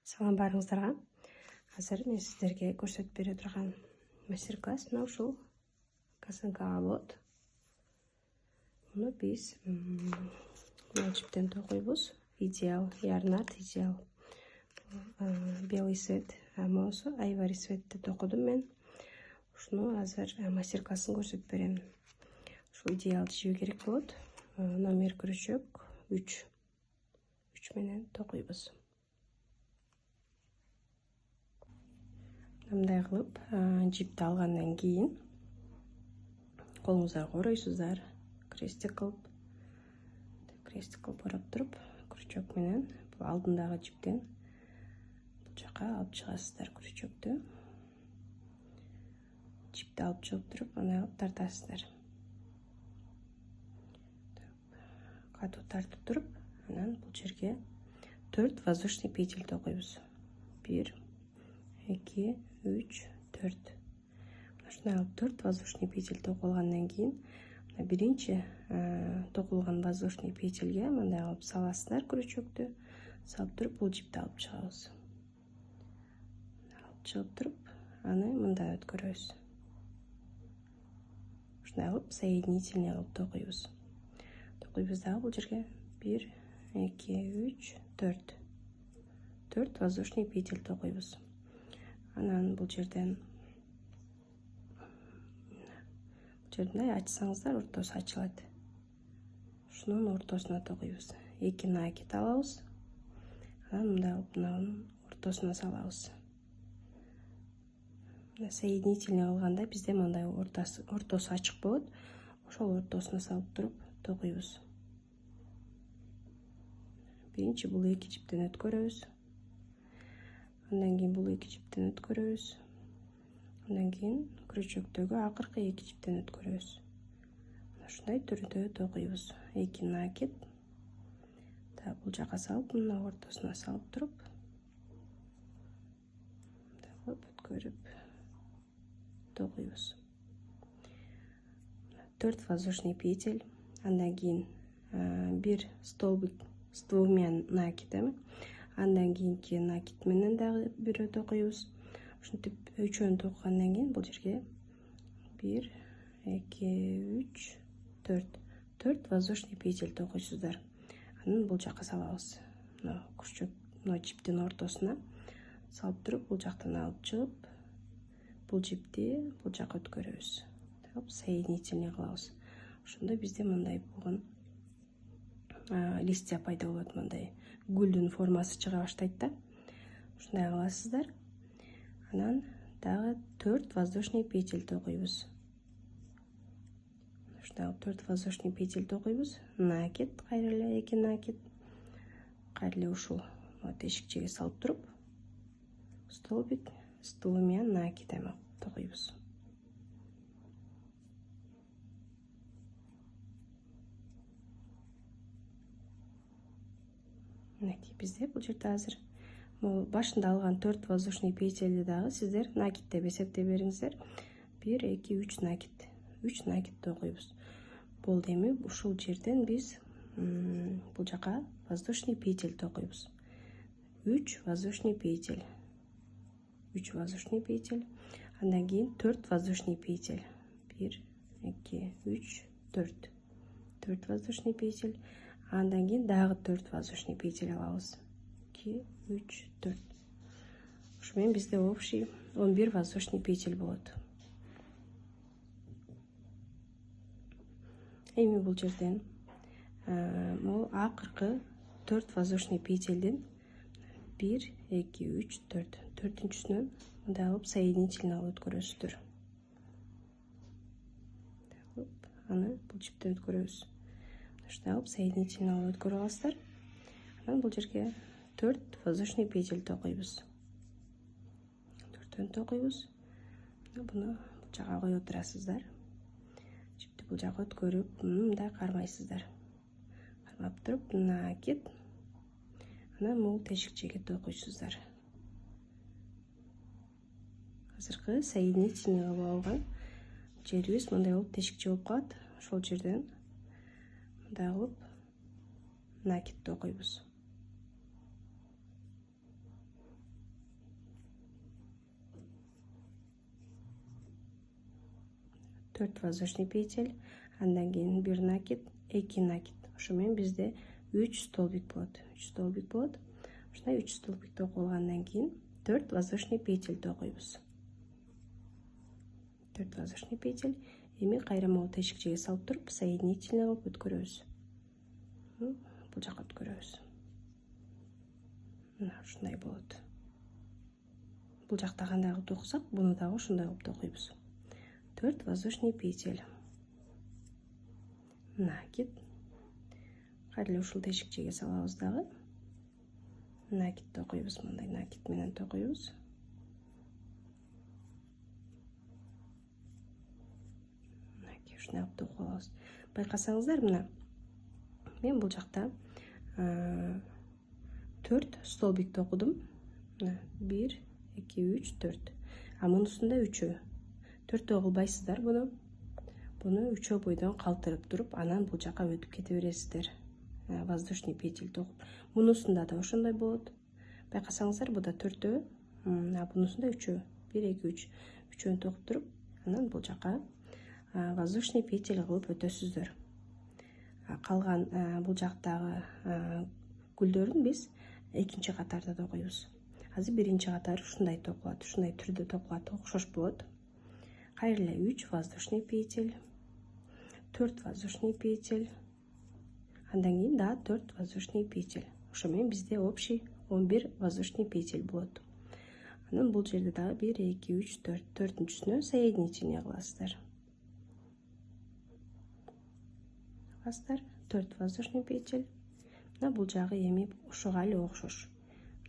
Салам барыңыздарга. Азыр мен сиздерге көрсөтүп бере турган мастер-класс мына ушул косынкага болот. Муну биз мына жиптен токуйбуз. Идеал, ярнат идеал. Белый цвет, болсо айвари цветти токудум мен. Ушуну азыр мастер-классын көрсөтүп берем. Ушул идеалды жибе керек болот. Номер күрүчөк 3 менен токуйбуз. Мындай кылып жипти алгандан кийин колуңуздарга оройсуздар. Крестик кылып орап туруп, күрүчөк менен бул алдындагы жиптен бул жака алып чыгасыздар күрүчөктү. Жипти алып чыгып туруп, мындай кылып тартасыздар. Катуу тартып туруп, анан бул жерге 4 воздушный петель токуйбуз. 1, 2, 3, 4. Ушундай кылып 4 воздушный петель токулгандан кийин, биринчи токулган воздушный петельге мындай кылып саласыздар күрүчөктү. Салып туруп, бул жипти алып чыгабыз. Алып чыгып туруп, аны мындай өткөрөбүз. Ушундай кылып соединительный кылып токуйбуз. Токуйбуз дагы бул жерге 1, 2, 3, 4. 4 воздушный петель токуйбуз. Анан бул жерден ачсаңыздар, ортосу ачылат. Ушунун ортосуна токуйбуз. 2 накид алабыз. Анан мындай кылып мынанын ортосуна салабыз. Соединительный кылганда бизде мындай ортосу ачык болот. Ошол ортосуна салып туруп токуйбуз. Биринчи бул 2 жиптен өткөрөбүз. Андан кийин бул 2 жиптен өткөрөбүз. Андан кийин күрүчөктөгү акыркы 2 жиптен өткөрөбүз. Ушундай түрдө токуйбуз. 2 накид. Бул жака салып, мына ортосуна салып туруп, өткөрүп токуйбуз. 4 воздушный петель. Андан кийин бир столбик с двумя накидами. Андан кийинки накид менен дагы бирөө токуйбуз. Ушинтип үчөөнү токугандан кийин бул жерге 1, 2, 3, 4. 4 воздушный петель токуйсуздар. Анан бул жака салабыз. Мына күрүчөк, мына жиптин ортосуна салып туруп, бул жактан алып чыгып, бул жипти бул жака өткөрөбүз. Соединительный кылабыз. Ошондо бизде мындай болгон листья пайда болот, мындай гүлдүн формасы чыга баштайт да. Ушундай кыласыздар. Анан дагы 4 воздушный петель токуйбуз. Ушундай 4 воздушный петель токуйбуз. Накид, кайра эле 2 накид. Кайра эле ушул тешикчеге салып туруп, столбик с двумя накидами токуйбуз. Мынакей бизде бул жерде азыр башында алган 4 воздушный петельди дагы сиздер накид деп эсептеп бериңиздер. 1, 2, 3 накид. 3 накид токуйбуз. Болду, эми ушул жерден биз бул жака воздушный петель токуйбуз. 3 воздушный петель. 3 воздушный петель. Андан кийин 4 воздушный петель. 1, 2, 3, 4. 4 воздушный петель. Андан кийин дагы 4 воздушный петель алабыз. 2, 3, 4. Ушу менен бизде общий 11 воздушный петель болот. Эми бул жерден бул акыркы 4 воздушный петельдин 1, 2, 3, 4. 4-үнчүсүнөн мындай кылып соединительный кылып өткөрөсүздөр. Аны бул жиптен өткөрөбүз. Ушундай кылып соединительный кылып өткөрүп аласыздар. Анан бул жерге 4 воздушный петель токуйбуз. 4төн токуйбуз. Буну бул жака коюп турасыздар. Жипти бул жака өткөрүп, мындай кармайсыздар. Кармап туруп, накид. Анан бул тешикчеге токуйсуздар. Азыркы соединительный кылып алган жерибиз мындай болуп тешикче болуп калат. Ошол жерден мындай кылып накид токуйбуз. 4 воздушный петель, андан кийин 1 накид, 2 накид. Ошо менен бизде 3 столбик болот. 3 столбик болот. Ушундай 3 столбик токуп алгандан кийин 4 воздушный петель токуйбуз. 4 воздушный петель. Эми кайра могул тешикчеге салып туруп, соединительный кылып өткөрөбүз. Бул жакка өткөрөбүз. Мына ушундай болот. Бул жакта кандай кылып токусак, буну дагы ушундай кылып токуйбуз. 4 воздушный петель. Накид. Кайра ушул тешикчеге салабыз дагы. Накид токуйбуз, мындай накид менен токуйбуз. Ушундай кылып токуп алабыз. Байкасаңыздар, мына мен бул жакта 4 столбик токудум. 1, 2, 3, 4. А мунусунда 3. 4 кылбайсыздар буну. Буну 3 бойдон калтырып туруп, анан бул жака өтүп кете бересиздер. Воздушный петель токуп. Мунусунда да ошондой болот. Байкасаңыздар, бу да 4, а бунусунда 3. 1, 2, 3. 3-өн токуп туруп, анан бул жака воздушный петель кылып өтөсүздөр. Калган бул жактагы гүлдөрүн биз экинчи катарда токуйбуз. Азыр биринчи катары ушундай токулат, ушундай түрдө токулат, окшош болот. Кайра эле 3 воздушный петель, 4 воздушный петель, андан кийин да 4 воздушный петель. Ошо менен бизде общий 11 воздушный петель болот. Анан бул жерде дагы 1, 2, 3, 4, 4-үнчүсүнө соединительный кыласыздар. 4 воздушный петель. Мына бул жагы эми ошого эле окшош.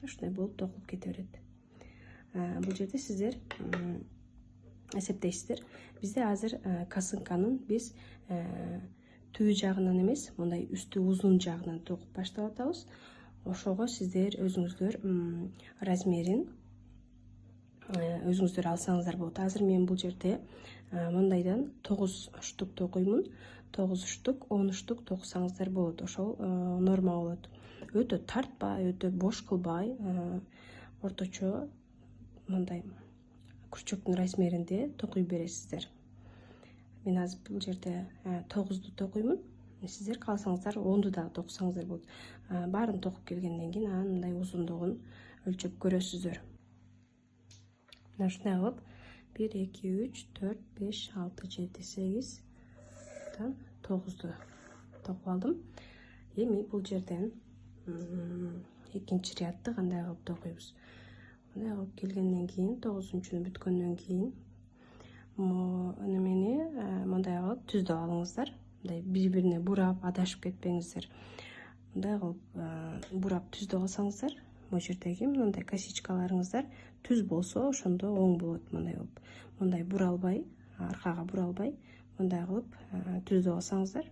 Ушундай болуп токулуп кете берет. Бул жерде сиздер эсептейсиздер. Бизде азыр косынканын биз түбү жагынан эмес, мындай үстү узун жагынан токуп баштап атабыз. Ошого сиздер өзүңүздөр размерин өзүңүздөр алсаңыздар болот. Азыр мен бул жерде мындайдан 9 штук токуймун. 9 штук, 10 штук токусаңыздар болот. Ошол норма болот. Өтө тартпай, өтө бош кылбай, орточо мындай күрчөктүн размеринде токуй бересиздер. Мен азыр бул жерде 9ду токуймун. Сиздер кааласаңыздар 10ду дагы токусаңыздар болот. Баарын токуп келгенден кийин анан мындай узундугун өлчөп көрөсүздөр. Мына ушундай кылып 1, 2, 3, 4, 5, 6, 7, 8 9ду токуп алдым. Эми бул жерден экинчи рядты кандай кылып токуйбуз? Мындай кылып келгенден кийин 9-үнчүнү бүткөндөн кийин немени мындай кылып түздөп алыңыздар. Мындай бири-бирине бурап, адашып кетпеңиздер. Мындай кылып бурап түздөп алсаңыздар, бул жердеги мындай косичкаларыңыздар түз болсо, ошондо оң болот. Мындай кылып, мындай буралбай, аркага буралбай, мындай кылып түздөп алсаңыздар,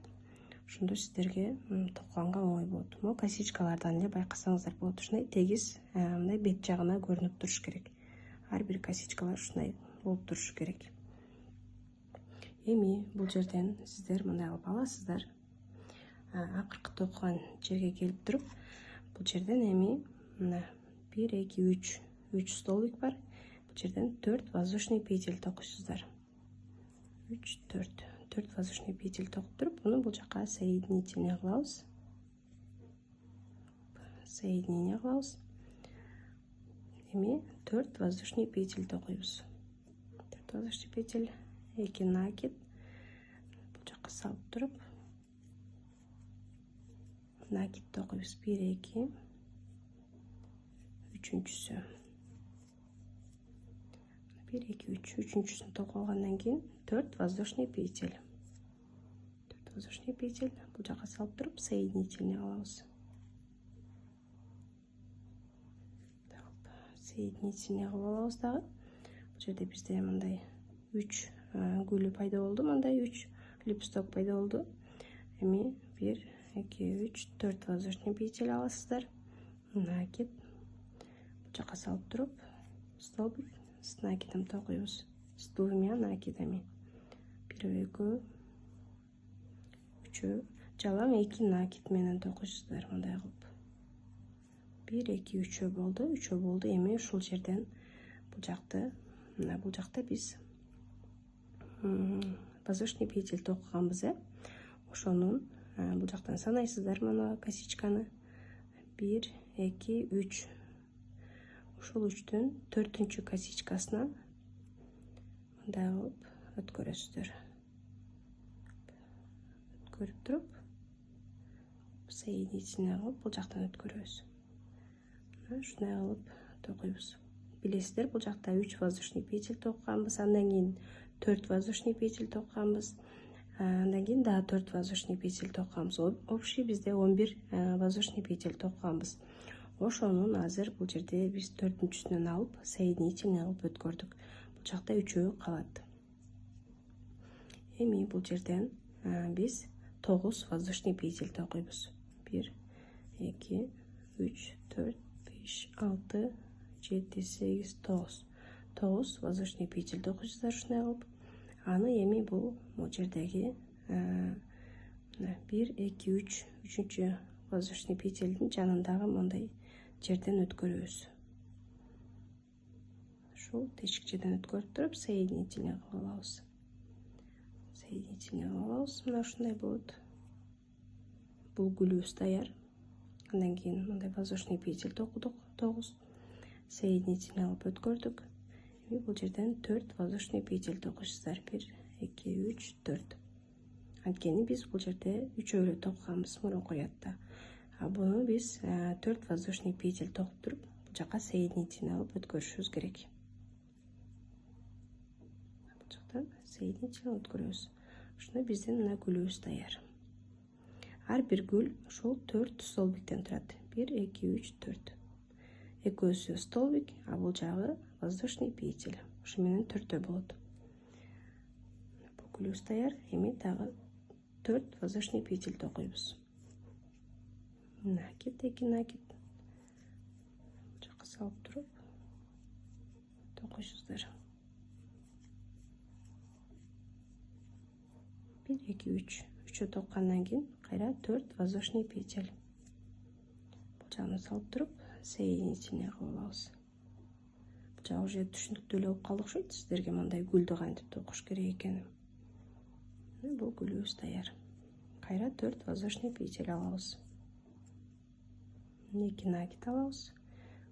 ошондо сиздерге токканга оңой болот. Могу косичкалардан эле байкасаңыздар болот. Ушундай тегиз мындай бет жагына көрүнүп туруш керек. Ар бир косичкалар ушундай болуп туруш керек. Эми бул жерден сиздер мындай кылып аласыздар. Акыркы токкан жерге келип туруп, бул жерден эми мына 1, 2, 3 столбик бар. Бул жерден 4 воздушный петель токуйсуздар. 3, 4 воздушный петель токуп туруп, буну бул жака соединительный кылабыз. Соединение кылабыз. Эми 4 воздушный петель токуйбуз. 4 воздушный петель, 2 накид. Бул жака салып туруп, накид токуйбуз. 1, 2, үчүнчүсү. 1, 2, 3, үчүнчүсүн токуп алгандан кийин 4 воздушный петель. 4 воздушный петель. Бул жака салып туруп, соединительный кылабыз. Соединительный кылып алабыз дагы. Бул жерде бизде мындай 3 гүлү пайда болду, мындай 3 лепесток пайда болду. Эми 1, 2, 3, 4 воздушный петель аласыздар. Накид. Бул жака салып туруп, столбик с накидом токуйбуз. С двумя накидами. 1, 2, 3, жалаң 2 накид менен токуйсуздар мындай кылып. 1, 2, 3 болду, 3 болду. Эми ушул жерден бул жакты, мына бул жакта биз воздушный петель токуганбыз, ошонун бул жактан санайсыздар мына косичканы. 1, 2, 3. Ушул 3түн 4-үнчү косичкасынан мындай кылып өткөрөсүздөр. Өткөрүп туруп, соединительный кылып бул жактан өткөрөбүз. Ушундай кылып токуйбуз. Билесиздер, бул жакта 3 воздушный петель токуганбыз, андан кийин 4 воздушный петель токуганбыз. Андан кийин дагы 4 воздушный петель токуганбыз. Общий бизде 11 воздушный петель токуганбыз. Ошонун азыр бул жерде биз 4-үнчүсүнөн алып, соединительный кылып өткөрдүк. Бул жакта 3-өө калат. Эми бул жерден биз 9 воздушный петель токуйбуз. 1, 2, 3, 4, 5, 6, 7, 8, 9. 9 воздушный петель токуйсуздар ушундай кылып. Аны эми бул жердеги 1, 2, 3, 3-үнчү воздушный петельдин жанындагы мындай жерден өткөрөбүз. Ушул тешикчеден өткөрүп туруп, соединительный кылып алабыз. Соединительный кылып алабыз. Мына ушундай болот. Бул гүлүбүз даяр. Андан кийин мындай воздушный петель токудук 9. Соединительный кылып өткөрдүк. Эми бул жерден 4 воздушный петель токуйсуздар. 1, 2, 3, 4. Анткени биз бул жерде 3 эле токуганбыз мурунку рядда. Буну биз 4 воздушный петель токуп туруп, бул жака соединительный кылып өткөрүшүбүз керек. Бул жактан соединительный өткөрөбүз. Ушундай биздин мына гүлүбүз даяр. Ар бир гүл ушул 4 столбиктен турат. 1, 2, 3, 4. Экөөсү столбик, а бул жагы воздушный петель. Ушу менен 4 болот. Бул гүлүбүз даяр. Эми дагы 4 воздушный петель токуйбуз. Накид, 2 накид. Бул жака салып туруп токуйсуздар. 1, 2, 3. 3 токкандан кийин кайра 4 воздушный петель. Бул жагына салып туруп, соединительный кылып алабыз. Бул жагы уже түшүнүктүү эле болуп калды окшойт сиздерге мындай гүлдү кантип токуш керек экенин. Бул гүлүбүз даяр. Кайра 4 воздушный петель алабыз. 2 накид алабыз.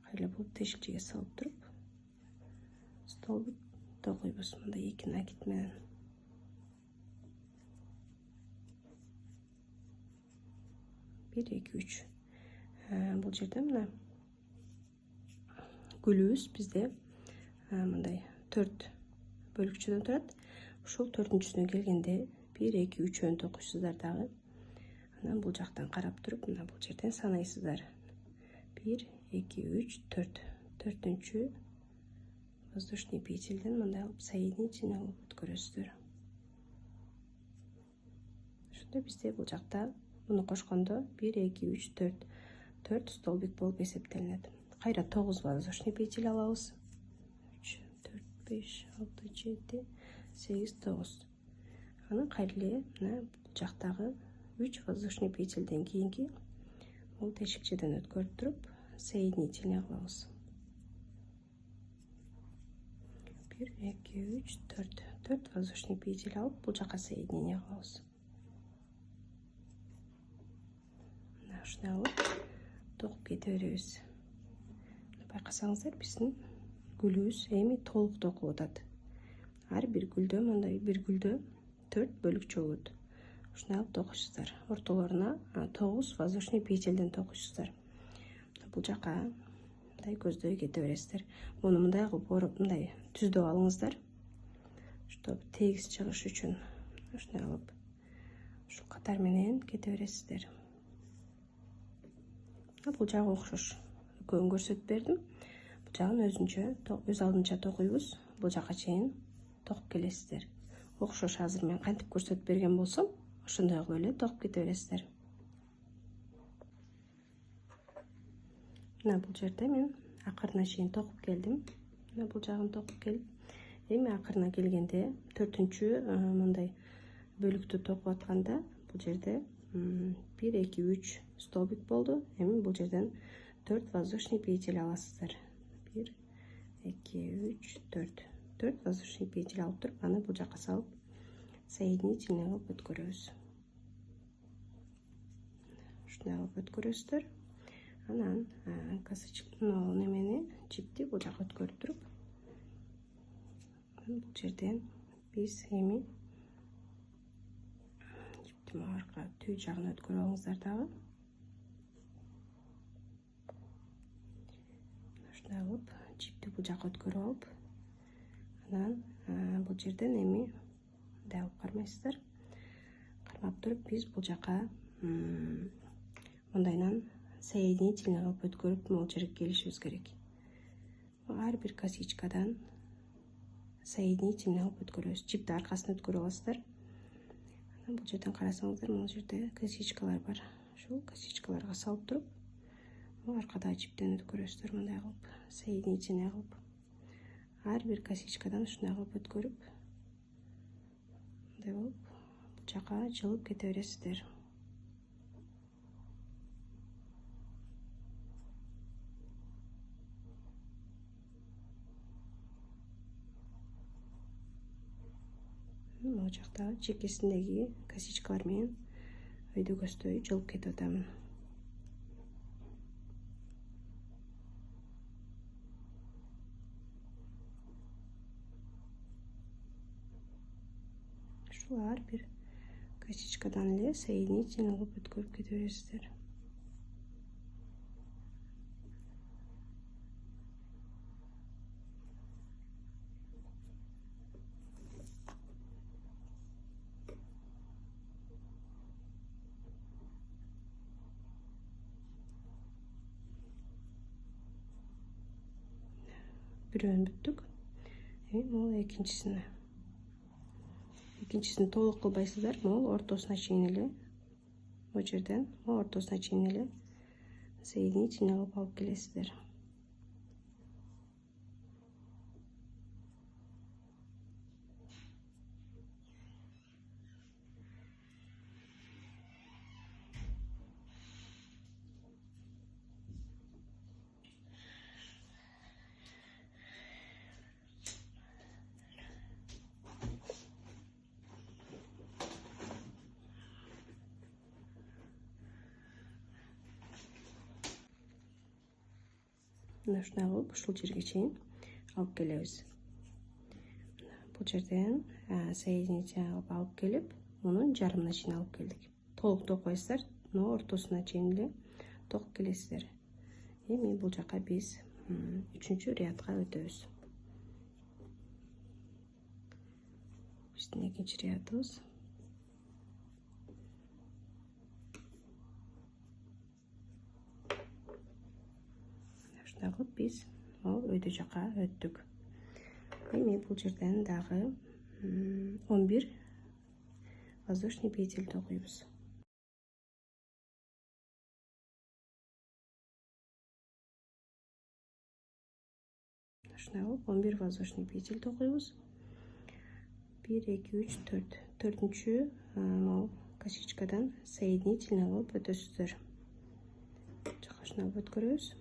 Кайра бул тешикчеге салып туруп, столбик токуйбуз мындай 2 накид менен. 1, 2, 3. Бул жерде мына гүлүбүз бизде мындай 4 бөлүкчөдөн турат. Ушул 4-үнчүсүнө келгенде 1, 2, 3 токуйсуздар дагы. Анан бул жактан карап туруп, мына бул жерден санайсыздар. 1, 2, 3, 4. 4-үнчү воздушный петельден мындай кылып соединительный кылып өткөрөсүздөр. Ошондо бизде бул жакта муну кошкондо 1, 2, 3, 4. 4 столбик болуп эсептелинет. Кайра 9 воздушный петель алабыз. 3, 4, 5, 6, 7, 8, 9. Аны кайра эле мына бул жактагы 3 воздушный петельден кийинки бул тешикчеден өткөрүп туруп, соединительный кылабыз. 1, 2, 3, 4. 4 воздушный петель алып, бул жака соединение кылабыз. Мына ушундай кылып токуп кете беребиз. Байкасаңыздар, биздин гүлүбүз эми толук токулуп атат. Ар бир гүлдө мындай бир гүлдө 4 бөлүкчө болот. Ушундай кылып токуйсуздар. Ортолоруна 9 воздушный петельден токуйсуздар. Бул жака мындай көздөй кете бересиздер. Муну мындай кылып мындай түздөп алыңыздар. Чтоб тегиз чыгыш үчүн ушундай кылып ушул катар менен кете бересиздер. Бул жагы окшош. Экөөнү көрсөтүп бердим. Бул жагын өз алдынча токуйбуз. Бул жака чейин токуп келесиздер. Окшош азыр мен кантип көрсөтүп берген болсом, ошондой кылып эле токуп кете бересиздер. Мына бул жерде мен акырына чейин токуп келдим. Мына бул жагын токуп келип, эми акырына келгенде 4-үнчү мындай бөлүктү токуп атканда бул жерде 1, 2, 3 столбик болду. Эми бул жерден 4 воздушный петель аласыздар. 1, 2, 3, 4. 4 воздушный петель алып туруп, аны бул жака салып соединительный кылып өткөрөбүз. Ушундай кылып өткөрөсүздөр. Анан немени чипти бул жака өткөрүп туруп, бул жерден биз эми чипти арка түү жагына өткөрүп алыңыздар дагы. Ушундай кылып чипти бул жака өткөрүп алып, анан бул жерден эми мындай кылып кармайсыздар. Кармап туруп биз бул жака мындайынан соединительный кылып өткөрүп могул жерге келишибиз керек. Ар бир косичкадан соединительный кылып өткөрөбүз. Чипти аркасын өткөрүп аласыздар. Анан бул жерден карасаңыздар, могул жерде косичкалар бар. Ушул косичкаларга салып туруп, аркадагы чиптен өткөрөсүздөр мындай кылып, соединительный кылып. Ар бир косичкадан ушундай кылып өткөрүп, мындай болуп, бул жака жылып кете бересиздер. Могул жактагы чекесиндеги косичкалар менен өйдө көздөй жылып кетип атамын. Ушул ар бир косичкадан эле соединительный кылып өткөрүп кете бересиздер. Бирөөнү бүттүк. Эми могул экинчисини толук кылбайсыздар. Могул ортосуна чейин эле, бул жерден ортосуна чейин эле соединительный кылып алып келесиздер. Ушундай кылып ушул жерге чейин алып келебиз. Бул жерден соединительный кылып алып келип, мунун жарымына чейин алып келдик. Толук токпойсуздар, но ортосуна чейин эле токуп келесиздер. Эми бул жака биз 3-чү рядка өтөбүз. Биздин 2-чи рядыбыз. Ушундай кылып биз өйдө жака өттүк. Эми бул жерден дагы 11 воздушный петель токуйбуз. Ушундай кылып 11 воздушный петель токуйбуз. 1, 2, 3, 4. 4-чү косичкадан соединительный кылып өтөсүздөр. Жака ушундай өткөрөбүз.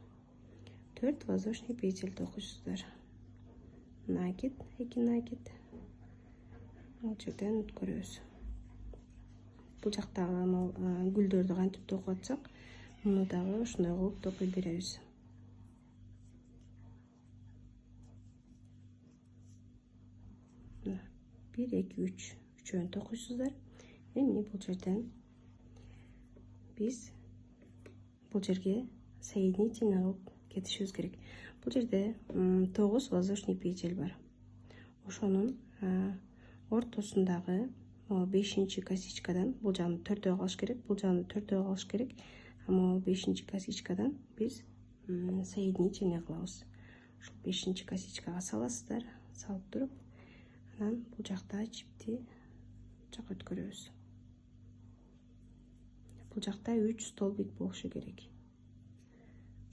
4 воздушный петель токуйсуздар. Накид, 2 накид. Бул жерден өткөрөбүз. Бул жактагы гүлдөрдү кантип токуп атсак, муну дагы ушундай кылып токуй беребиз. Bir, 2, 3. Üçөөнү токуйсуздар. Эми бул жерден биз бул жерге соединительный кылып кетишибиз керек. Бул жерде 9 воздушный петель бар. Ошонун ортосундагы 5-чи косичкадан, бул жагын 4-өө калыш керек, бул жагын 4-өө калыш керек. Ама 5-чи косичкадан биз соединительный кылабыз. Ушул 5-чи косичкага саласыздар, салып туруп, анан бул жакта чипти жака өткөрөбүз. Бул жакта 3 столбик болушу керек.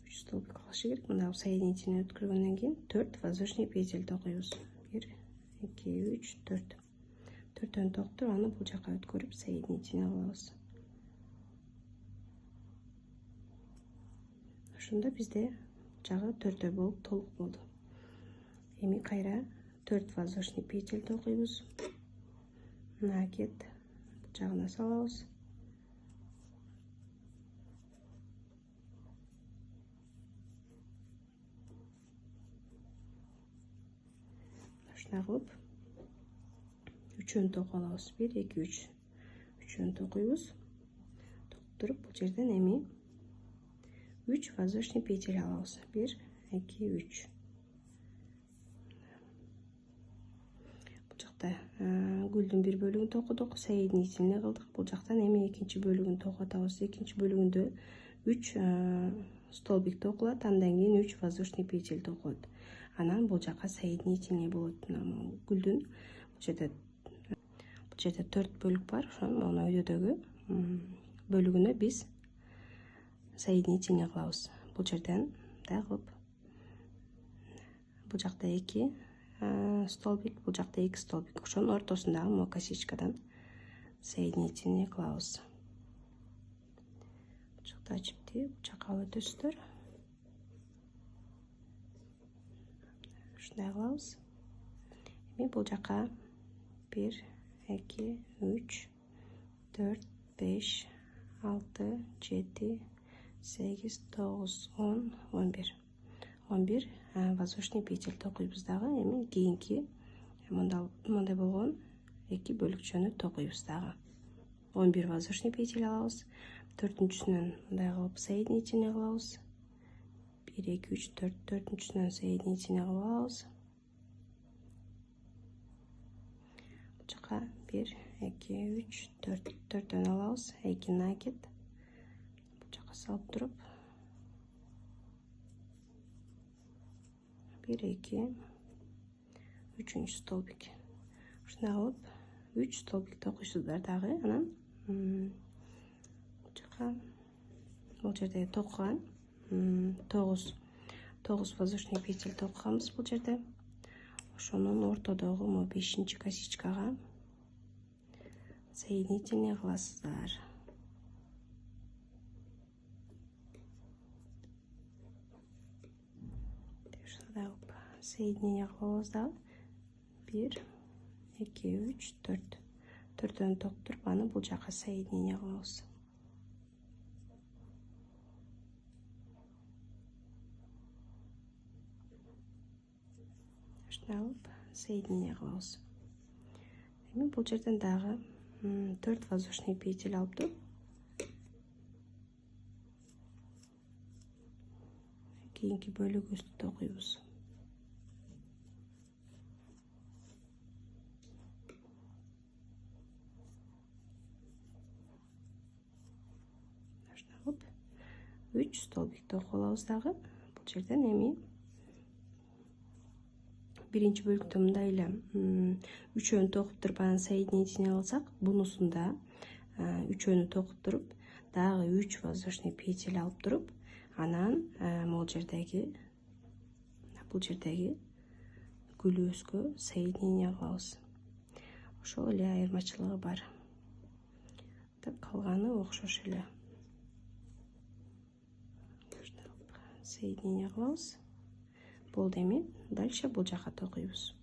3 столбик калышы керек. Мына соединительный өткөргөндөн кийин 4 воздушный петель токуйбуз. 1, 2, 3, 4. 4-өн токтуруп, аны бул жака өткөрүп соединительный кылабыз. Ошондо бизде жагы 4 болуп толук болду. Эми кайра 4 воздушный петель токуйбуз. накид жагына салабыз. Ушундай кылып үчөөнү токуп алабыз. 1 2 3 үчөөнү токуйбуз. Токтуруп бул жерден эми 3 воздушный петель алабыз. 1 2 3. Бул жакта гүлдүн бир бөлүгүн токудук, соединительный кылдык. Бул жактан эми экинчи бөлүгүн токуп атабыз. Экинчи бөлүгүндө 3 столбик токулат, андан кийин 3 воздушный петель токулат. Анан бул жака соединительный болот. Гүлдүн бул жерде 4 бөлүк бар. Ошону өйдөдөгү бөлүгүнө биз соединительный кылабыз. Бул жерден да кылып, бул жакта 2 столбик, бул жакта 2 столбик. Ошонун ортосундагы могу косичкадан соединительный кылабыз. Бул жакта ачыпты, бул жака өтөсүздөр. Ушундай кылабыз. Эми бул жака 1 2 3 4 5 6 7 8 9 10 11 11 воздушный петель токуйбуз дагы. Эми кийинки мындай болгон 2 бөлүкчөнү токуйбуз дагы. 11 воздушный петель алабыз. Төртүнчүсүнөн мындай кылып соединительный кылабыз. 1 2 3 4 төртүнчүсүнөн соединительный кылып алабыз. Бул жака 1 2 3 4 төртөн алабыз. 2 накид. Бул жака салып туруп 1 2 3 столбик. Ушундай кылып 3 столбик токуйсуздар дагы. Анан бул жерде токуган 9 воздушный петель токуганбыз бул жерде. Ошонун ортодогу мо 5-чи косичкага соединительный кыласыздар. Соединение кылабыз дагы. 1 2 3 4 төртөн токтуруп, аны бул жака соединение кылабыз. Ушундай кылып соединение кылабыз. Эми бул жерден дагы 4 воздушный петель алып туруп, кийинки бөлүгүбүздү токуйбуз. Ушундай кылып 3 столбик токуп алабыз дагы. Бул жерден эми биринчи бөлүктө мындай эле үчөөнү токуп туруп анан соединительный кылсак, бунусунда үчөөнү токуп туруп, дагы 3 воздушный петель алып туруп, анан бул жердеги гүлүбүзгө соединение кылабыз. Ошол эле айырмачылыгы бар. Так калганы окшош эле. Соединение кылабыз. Болду. Эми дальше бул жака токуйбуз.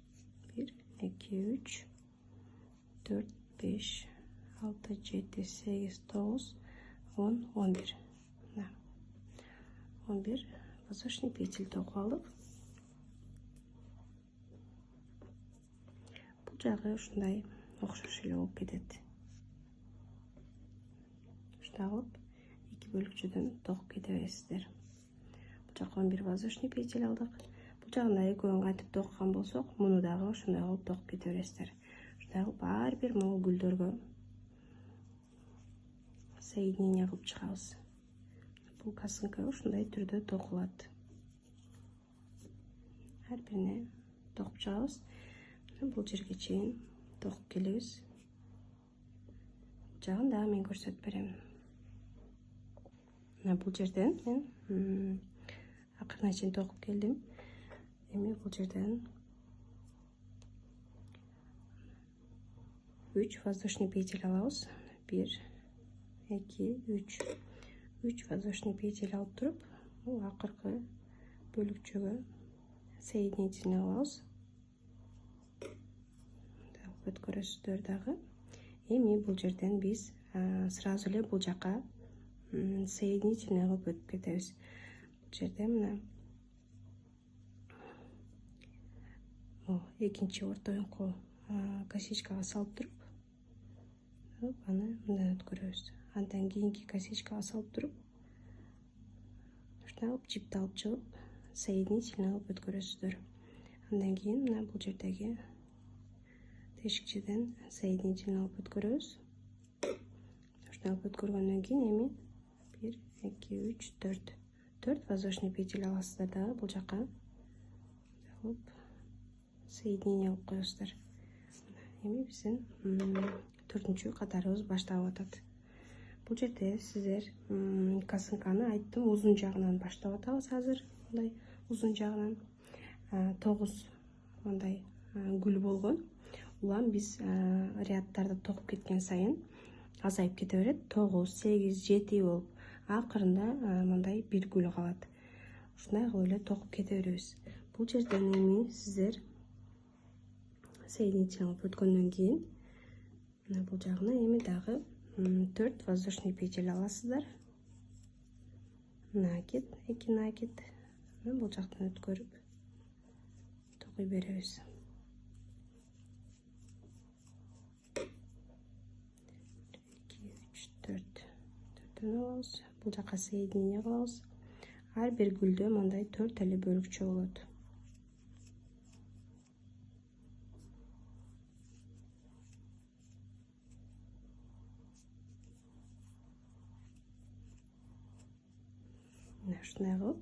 1 2 3 4 5 6 7 8 9 10 11. 11 воздушный петель токуп алдык. Бул жагы ушундай окшош эле болуп кетет. Ушундай кылып 2 бөлүкчөдөн токуп кете бересиздер. Бул жака 11 воздушный петель алдык. Бул жагында экөөнү кантип токуган болсок, муну дагы ушундай кылып токуп кете бересиздер. Ушундай кылып ар бир могу гүлдөргө соединение кылып чыгабыз. Бул косынка ушундай түрдө токулат. Ар бирине токуп чыгабыз. Бул жерге чейин токуп келебиз. Бул жагын дагы мен көрсөтүп берем. Бул жерден мен акырына чейин токуп келдим. Эми бул жерден 3 воздушный петель алабыз. 1 2 3 3 воздушный петель алып туруп, бул акыркы бөлүкчөгө соединительный кылабыз. Өткөрөсүздөр дагы. Эми бул жерден биз сразу эле бул жака соединительный кылып өтүп кетебиз. Бул жерде мына экинчи ортоңку косичкага салып туруп, аны мындан өткөрөбүз. Андан кийинки косичкага салып туруп, ушундай кылып жипти алып чыгып, соединительный кылып өткөрөсүздөр. Андан кийин мына бул жердеги тешикчеден соединительный кылып өткөрөбүз. Ушундай кылып өткөргөндөн кийин эми 1, 2, 3, 4 воздушный петель аласыздар дагы бул жака. Соединение кылып коесуздар. Эми биздин 4-чү катарыбыз башталып атат. Бул жерде сиздер косынканы айттым, узун жагынан баштап атабыз азыр. Мындай узун жагынан 9 мындай гүл болгон. Улам биз ряддарды токуп кеткен сайын азайып кете берет. 9, 8, 7 болуп, акырында мындай бир гүл калат. Ушундай кылып эле токуп кете беребиз. Бул жерден эми сиздер соединительный кылып өткөндөн кийин мына бул жагына эми дагы 4 воздушный петель аласыздар. Накид, 2 накид. Бул жактан өткөрүп токуй беребиз. 1, 2, 3, 4 алабыз. Бул жака соединение кылабыз. Ар бир гүлдө мындай 4 эле бөлүкчө болот. Ушундай кылып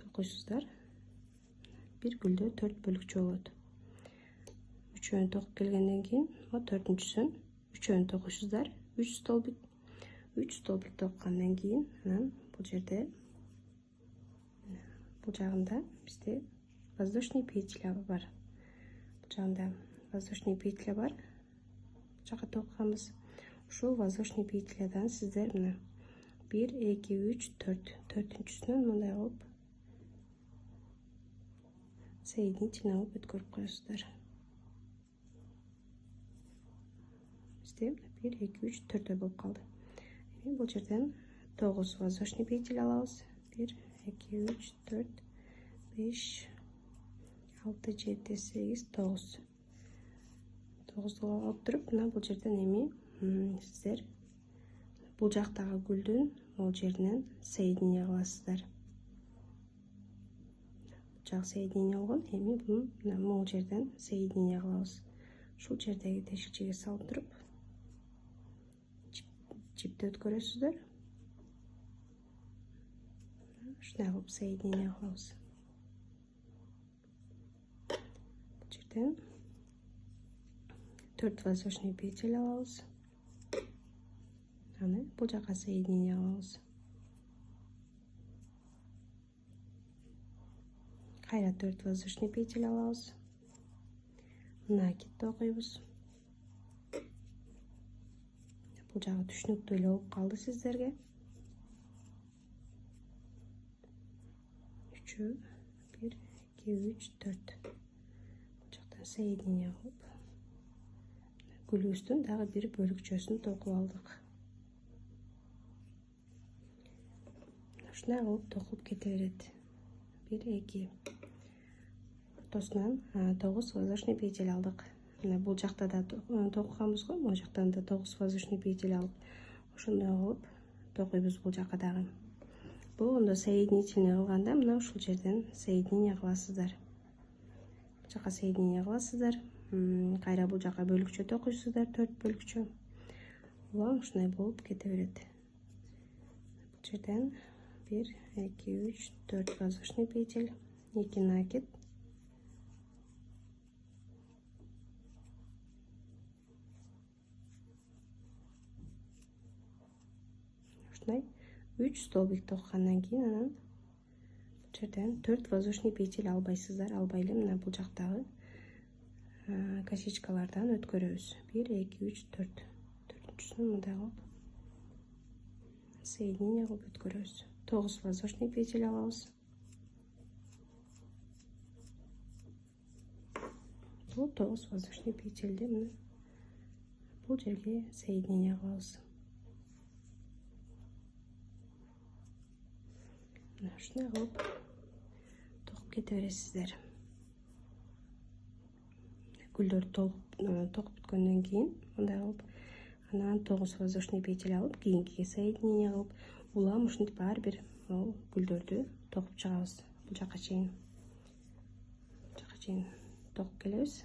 токуйсуздар. Бир гүлдө 4 бөлүкчө болот. Үчөөнү токуп келгенден кийин, 4-чүсүн үчөөнү токуйсуздар. 3 столбик. 3 столбик токкандан кийин, анан бул жерде бул жагында бизде воздушный петля бар. Бул жагында воздушный петля бар. Бул жака токканбыз. Ушул воздушный петлядан сиздер мына 1, 2, 3, 4. 4-чүсүнөн мындай кылып соединительный кылып өткөрүп коесуздар. Бизде 1, 2, 3, 4 болуп калды. Эми бул жерден 9 воздушный петель алабыз. 1, 2, 3, 4, 5, 6, 7, 8, 9. 9 алып туруп, мына бул жерден эми сиздер бул жактагы гүлдүн бул жеринен соединение кыласыздар. Бул жак соединение болгон, эми бул жерден соединение кылабыз. Ушул жердеги тешикчеге салып туруп, жипти өткөрөсүздөр. Ушундай кылып соединение кылабыз. Бул жерден 4 воздушный петель алабыз. Аны бул жака соединение кылабыз. Кайра 4 воздушный петель алабыз. Накид токуйбуз. Бул жагы түшүнүктүү эле болуп калды сиздерге. 3, 1, 2, 3, 4. Бул жактан соединение кылып, гүлүбүздүн дагы бир бөлүкчөсүн токуп алдык. Ушундай кылып токуп кете берет. 1, 2. Ортосунан 9 воздушный петель алдык. Мына бул жакта да токканбыз го, бул жактан да 9 воздушный петель алып, ошондой кылып токуйбуз бул жака дагы. Болгондо соединительный кылганда мына ушул жерден соединение кыласыздар. Бул жака соединение кыласыздар. Кайра бул жака бөлүкчө токуйсуздар, 4 бөлүкчө. Улам ушундай болуп кете берет. Бул жерден 1, 2, 3, 4 воздушный петель, 2 накид. Ушундай 3 столбик токкандан кийин анан бул жерден 4 воздушный петель албайсыздар. Албай эле мына бул жактагы косичкалардан өткөрөбүз. 1, 2, 3, 4. 4-чүсүн мындай кылып соединение кылып өткөрөбүз. 9 воздушный петель алабыз. Бул 9 воздушный петельди мына Бул жерге соединение кылабыз. Ушундай кылып токуп кете бересиздер. Гүлдөр токуп бүткөндөн кийин мындай кылып анан 9 воздушный петель алып, кийинкиге соединение кылып, улам ушинтип ар бир гүлдөрдү токуп чыгабыз. Бул жака чейин токуп келебиз.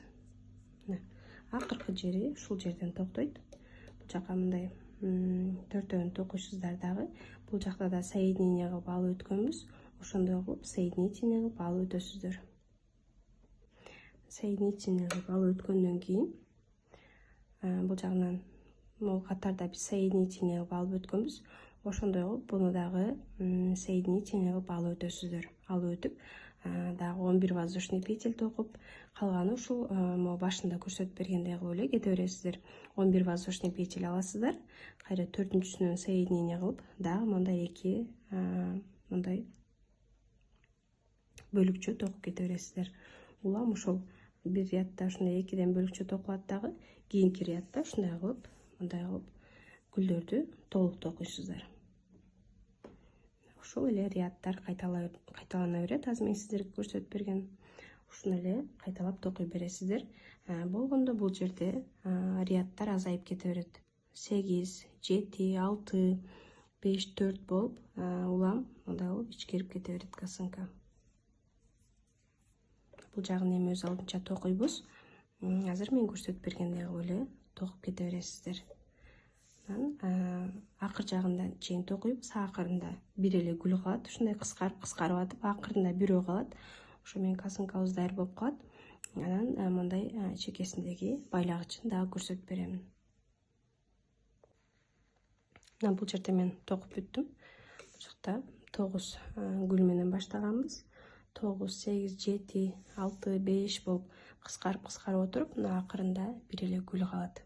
Акыркы жери ушул жерден токтойт. Бул жака мындай 4-өн токуйсуздар дагы. Бул жакта да соединение кылып алып өткөнбүз. Ошондой кылып соединительный кылып алып өтөсүздөр. Соединительный кылып алып өткөндөн кийин бул жагынан могул катарда биз соединительный кылып алып өткөнбүз. Ошондой кылып буну дагы соединительный кылып алып өтөсүздөр. Алып өтүп дагы 11 воздушный петель токуп, калганы ушул могу башында көрсөтүп бергендей кылып эле кете бересиздер. 11 воздушный петель аласыздар. Кайра 4-сүнөн соединение кылып, дагы мындай 2 мындай бөлүкчө токуп кете бересиздер. Улам ушул бир рядда ушундай 2ден бөлүкчө токулат дагы, кийинки рядда ушундай кылып, мындай кылып гүлдөрдү толук токуйсуздар. Ушул эле ряддар кайталана берет. Азыр мен сиздерге көрсөтүп берген ушуну эле кайталап токуй бересиздер. Болгондо бул жерде ряддар азайып кете берет. 8, 7, 6, 5, 4 болуп, улам мындай болуп ичкерип кете берет косынка. Бул жагын эми өз алдынча токуйбуз. Азыр мен көрсөтүп бергендей кылып эле токуп кете бересиздер. Акыр жагында чейин токуйбуз. Акырында бир эле гүл калат. Ушундай кыскарып атып, акырында бирөө калат. Ошо менен косынкабыз даяр болуп калат. Анан мындай чекесиндеги байлагычын дагы көрсөтүп берем. Бул жерде мен токуп бүттүм. Бул жакта 9 гүл менен баштаганбыз. 9, 8, 7, 6, 5 болуп кыскарып отуруп, акырында бир эле гүл калат.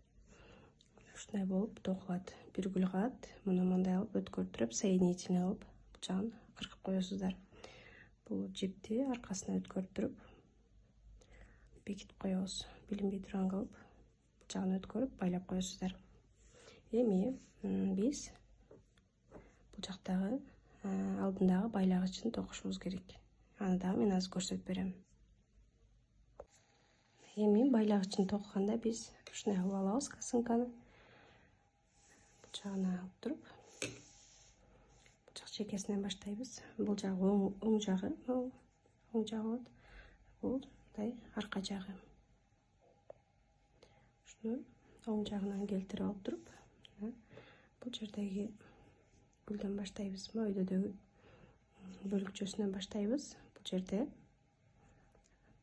Ушундай болуп токулат. Бир гүл калат. Муну мындай кылып өткөртүрүп, соединительный кылып, бул жагын кыркып коесуздар. Бул жипти аркасына өткөртүрүп бекитип коебуз. Билинбей турган кылып, бул жагын өткөрүп, байлап коесуздар. Эми биз бул жактагы алдындагы байлагычын токушубуз керек. Аны дагы мен азыр көрсөтүп берем. Эми байлагычын токуганда биз ушундай кылып алабыз косынканы. Бул жагына алып туруп, бул жак чекесинен баштайбыз. Бул жагы оң жагы болот. Бул мындай арка жагы. Ушуну оң жагынан келтирип алып туруп, бул жердеги гүлдөн баштайбыз. Мөйдөдөгү бөлүкчөсүнөн баштайбыз. Бул жерде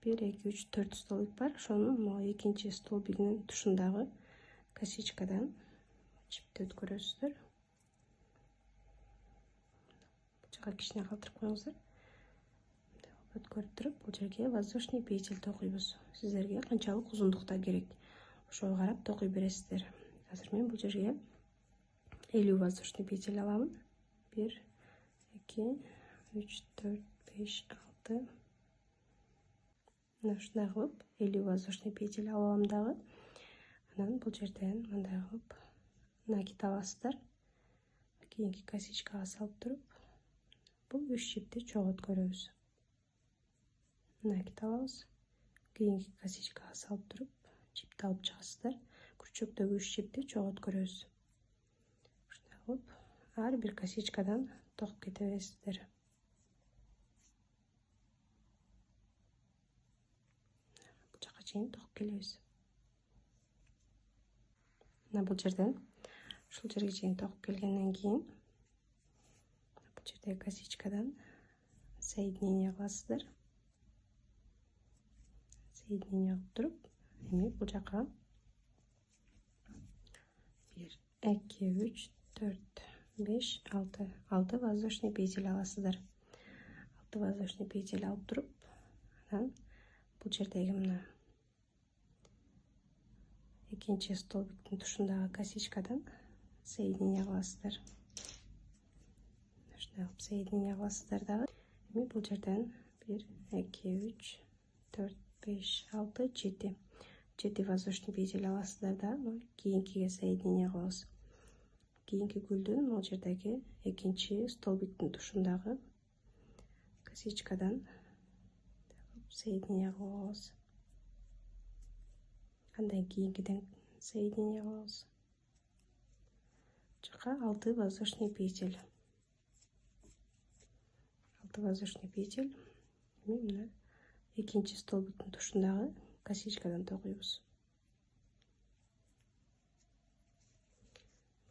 1, 2, 3, 4 столбик бар. Ошонун экинчи столбигинин тушундагы косичкадан чипти өткөрөсүздөр. Бул жака кичине калтырып коюңуздар. Өткөрүп туруп, бул жерге воздушный петель токуйбуз. Сиздерге канчалык узундукта керек, ошого карап токуй бересиздер. Азыр мен бул жерге 50 воздушный петель аламын. 1, 2, 3, 4, 5, 6. Ушундай кылып 50 воздушный петель алам дагы. Анан бул жерден мындай кылып накид аласыздар. Кийинки косичкага салып туруп, бул 3 жипти чогуу өткөрөбүз. Накид алабыз. Кийинки косичкага салып туруп, жипти алып чыгасыздар. Күрчөктөгү 3 жипти чогуу өткөрөбүз. Ушундай кылып ар бир косичкадан токуп кете бересиздер. Бул жака чейин токуп келебиз. Бул жерден ушул жерге чейин токуп келгенден кийин бул жердеги косичкадан соединение кыласыздар. Соединение кылып туруп, эми бул жака 1, 2, 3, 4, 5, 6 воздушный петель аласыздар. 6 воздушный петель алып туруп, анан бул жердеги мына экинчи столбиктин тушундагы косичкадан соединение кыласыздар. Ушундай кылып соединение кыласыздар дагы. Эми бул жерден 1, 2, 3, 4, 5, 6, 7. 7 воздушный петель аласыздар да, кийинкиге соединение кылабыз. Кийинки гүлдүн могу жердеги экинчи столбиктин тушундагы косичкадан соединение кылабыз. Андан кийинкиден соединение кылабыз. Жака 6 воздушный петель. 6 воздушный петель. Мына экинчи столбиктин тушундагы косичкадан токуйбуз.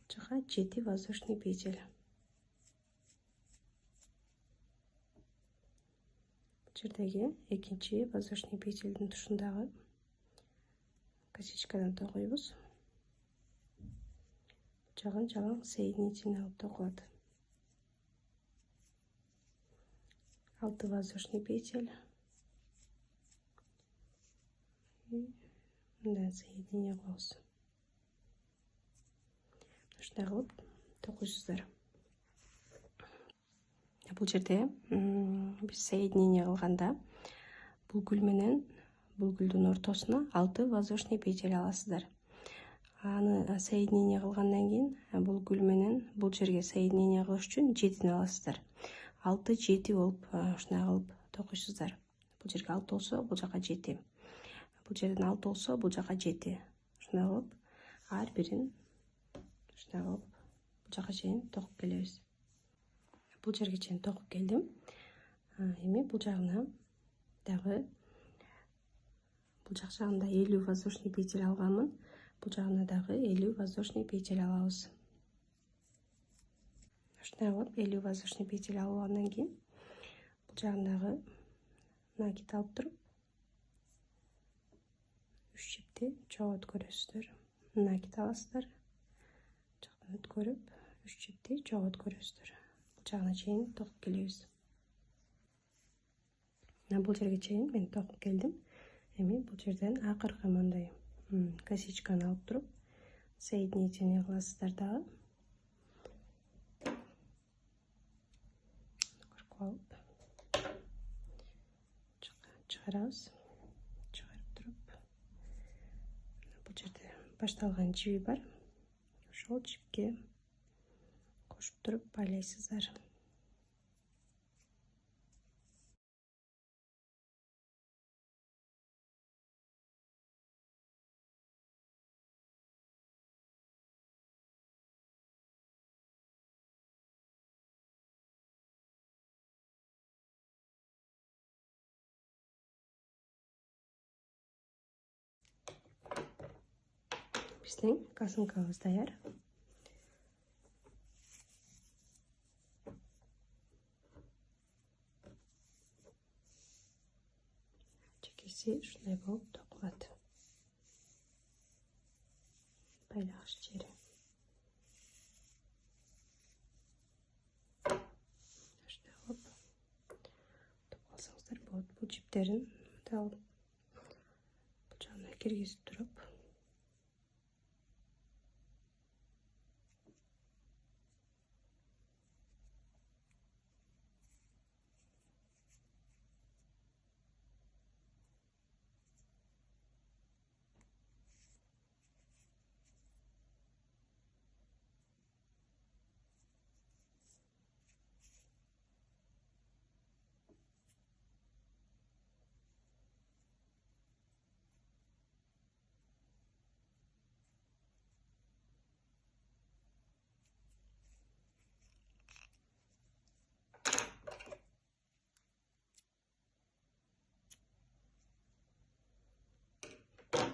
Жака 7 воздушный петель. Жердеги экинчи воздушный петельдин тушундагы косичкадан токуйбуз. Жагын жалаң соединительный алып токулат. 6 воздушный петель. Мындан соединение кылабыз. Ушундай кылып токуйсуздар. Бул жерде биз соединение кылганда бул гүл менен бул гүлдүн ортосуна 6 воздушный петель аласыздар. Аны соединение кылгандан кийин бул гүл менен бул жерге соединение кылыш үчүн 7 аласыздар. 6-7 болуп ушундай кылып токуйсуздар. Бул жерге 6 болсо, бул жака 7. Бул жерден 6 болсо, бул жака 7. Ушундай кылып ар бирин ушундай кылып бул жака чейин токуп келебиз. Бул жерге чейин токуп келдим. Эми бул жагына дагы бул жак жагында 50 воздушный петель алганмын. Бул жагына дагы 50 воздушный петель алабыз. Ушундай кылып 50 воздушный петель алгандан кийин бул жагындагы накид алып туруп 3 жипти чогуу өткөрөсүздөр. Накид аласыздар. Жактан өткөрүп 3 жипти чогуу өткөрөсүздөр. Бул жагына чейин токуп келебиз. Бул жерге чейин мен токуп келдим. Эми бул жерден акыркы мындай косичканы алып туруп соединительный кыласыздар дагы. Алып чыгарабыз. Чыгарып туруп бул жерде башталган жиби бар. Ошол жипке кошуп туруп байлайсыздар. Биздин косынкабыз даяр. Чекеси ушундай болуп токулат. Байлагыч жери. Ушундай кылып токуп алсаңыздар болот. Бул жиптерин бул жагына киргизип туруп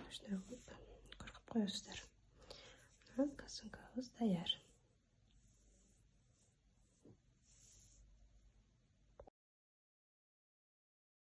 ушундай кылып коркуп коесуздар. Косынкабыз даяр.